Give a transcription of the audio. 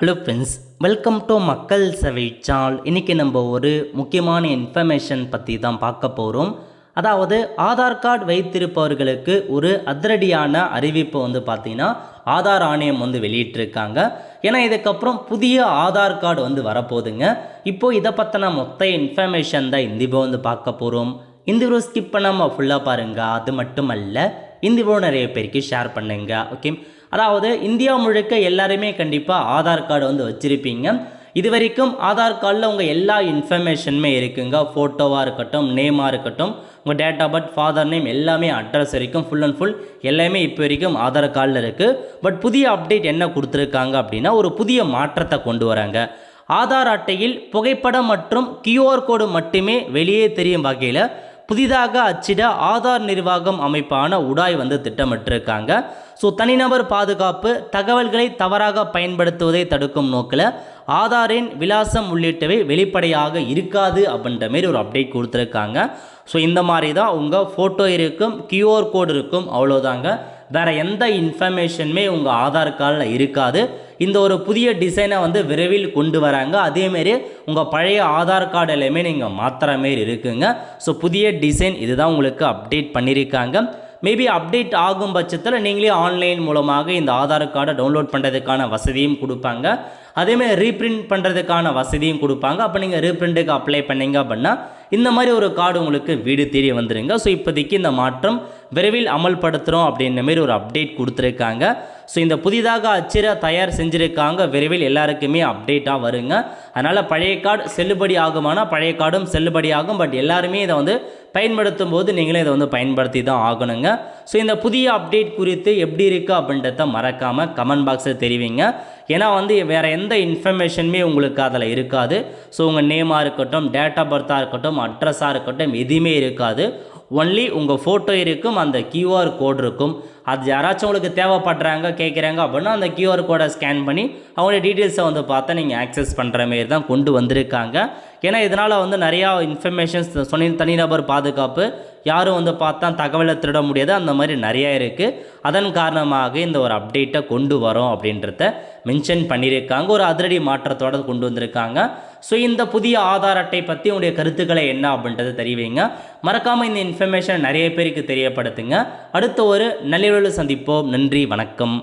Hello friends, welcome to மக்கள் சேவை channel. இன்றைக்கி நம்ம ஒரு முக்கியமான இன்ஃபர்மேஷன் பற்றி தான் பார்க்க போகிறோம். அதாவது ஆதார் கார்டு வைத்திருப்பவர்களுக்கு ஒரு அதிரடியான அறிவிப்பு பார்த்திங்கன்னா ஆதார் ஆணையம் வெளியிட்டிருக்காங்க. ஏன்னா இதுக்கப்புறம் புதிய ஆதார் கார்டு வரப்போகுதுங்க. இப்போது இதை பற்றின மொத்த இன்ஃபர்மேஷன் தான் இந்த வீடியோ பார்க்க போகிறோம். இந்த வீடியோ ஸ்கிப் பண்ணாமல் ஃபுல்லாக பாருங்கள். அது மட்டுமல்ல, இந்த வீடியோ நிறைய பேருக்கு ஷேர் பண்ணுங்க. ஓகே, அதாவது இந்தியா முழுக்க எல்லாருமே கண்டிப்பாக ஆதார் கார்டு வச்சுருப்பீங்க. இது வரைக்கும் ஆதார் கார்டில் உங்கள் எல்லா இன்ஃபர்மேஷனுமே இருக்குங்க. ஃபோட்டோவாக இருக்கட்டும், நேமாக இருக்கட்டும், உங்கள் date of birth, father name, எல்லாமே அட்ரஸ் வரைக்கும் ஃபுல் அண்ட் ஃபுல் எல்லாமே இப்போ வரைக்கும் ஆதார் கார்டில் இருக்குது. பட் புதிய அப்டேட் என்ன கொடுத்துருக்காங்க அப்படின்னா, ஒரு புதிய மாற்றத்தை கொண்டு வராங்க. ஆதார் அட்டையில் புகைப்படம் மற்றும் கியூஆர் கோடு மட்டுமே வெளியே தெரியும் வகையில் புதிதாக அச்சிட ஆதார் நிர்வாகம் அமைப்பான உடாய் திட்டமிட்டிருக்காங்க. ஸோ தனிநபர் பாதுகாப்பு, தகவல்களை தவறாக பயன்படுத்துவதை தடுக்கும் நோக்கில் ஆதாரின் விலாசம் உள்ளிட்டவை வெளிப்படையாக இருக்காது அப்படின்ற மாரி ஒரு அப்டேட் கொடுத்துருக்காங்க. ஸோ இந்த மாதிரி தான் உங்கள் ஃபோட்டோ இருக்கும், கியூஆர் கோடு இருக்கும், அவ்வளோதாங்க. வேறு எந்த இன்ஃபர்மேஷனுமே உங்கள் ஆதார் கார்டில் இருக்காது. இந்த ஒரு புதிய டிசைனை விரைவில் கொண்டு வராங்க. அதேமாரி உங்கள் பழைய ஆதார் கார்டு எல்லாமே நீங்கள் மாற்றுற மாரி இருக்குங்க. ஸோ புதிய டிசைன் இதுதான் உங்களுக்கு அப்டேட் பண்ணியிருக்காங்க. மேபி அப்டேட் ஆகும் பட்சத்தில் நீங்களே ஆன்லைன் மூலமாக இந்த ஆதார் கார்டை டவுன்லோட் பண்ணுறதுக்கான வசதியும் கொடுப்பாங்க. அதேமாதிரி ரீப்ரிண்ட் பண்ணுறதுக்கான வசதியும் கொடுப்பாங்க. அப்போ நீங்கள் ரீப்ரிண்ட்டுக்கு அப்ளை பண்ணிங்க அப்படின்னா இந்த மாதிரி ஒரு கார்டு உங்களுக்கு வீடு தேடி வந்துடுங்க. ஸோ இப்போதைக்கு இந்த மாற்றம் விரைவில் அமல்படுத்துகிறோம் அப்படின்ற மாரி ஒரு அப்டேட் கொடுத்துருக்காங்க. ஸோ இந்த புதிதாக அச்சிட தயார் செஞ்சுருக்காங்க. விரைவில் எல்லாருக்குமே அப்டேட்டாக வருங்க. அதனால் பழைய கார்டு செல்லுபடி ஆகுமானா பழைய கார்டும் செல்லுபடி ஆகும். பட் எல்லாருமே இதை பயன்படுத்தும் போது நீங்களும் இதை பயன்படுத்தி தான் ஆகணுங்க. ஸோ இந்த புதிய அப்டேட் குறித்து எப்படி இருக்குது அப்படின்றத மறக்காமல் கமெண்ட் பாக்ஸில் தெரிவிங்க. ஏன்னா வேறு எந்த இன்ஃபர்மேஷனுமே உங்களுக்கு அதில் இருக்காது. ஸோ உங்கள் நேமாக இருக்கட்டும், டேட் ஆஃப் பர்த்தாக இருக்கட்டும், அட்ரஸாக இருக்கட்டும், எதுவுமே இருக்காது. ஒன்லி உங்கள் ஃபோட்டோ இருக்கும், அந்த கியூஆர் கோடு இருக்கும். அது யாராச்சும் உங்களுக்கு தேவைப்படுறாங்க, கேட்குறாங்க அப்படின்னா அந்த கியூஆர் கோடை ஸ்கேன் பண்ணி அவங்களோட டீட்டெயில்ஸை பார்த்தா நீங்கள் ஆக்சஸ் பண்ணுற மாரி தான் கொண்டு வந்திருக்காங்க. ஏன்னா இதனால் நிறையா இன்ஃபர்மேஷன்ஸ் தனிநபர் பாதுகாப்பு, யாரும் பார்த்தா தகவலை திருட முடியாது, அந்த மாதிரி நிறையா இருக்குது. அதன் காரணமாக இந்த ஒரு அப்டேட்டை கொண்டு வரோம் அப்படின்றத மென்ஷன் பண்ணியிருக்காங்க. ஒரு அதிரடி மாற்றத்தோடு கொண்டு வந்திருக்காங்க. ஸோ இந்த புதிய ஆதார் அட்டை பற்றி உங்களுடைய கருத்துக்களை என்ன அப்படின்றத தெரிவிங்க. மறக்காமல் இந்த இன்ஃபர்மேஷன் நிறைய பேருக்கு தெரியப்படுத்துங்க. அடுத்த ஒரு நல்ல சந்திப்போம். நன்றி, வணக்கம்.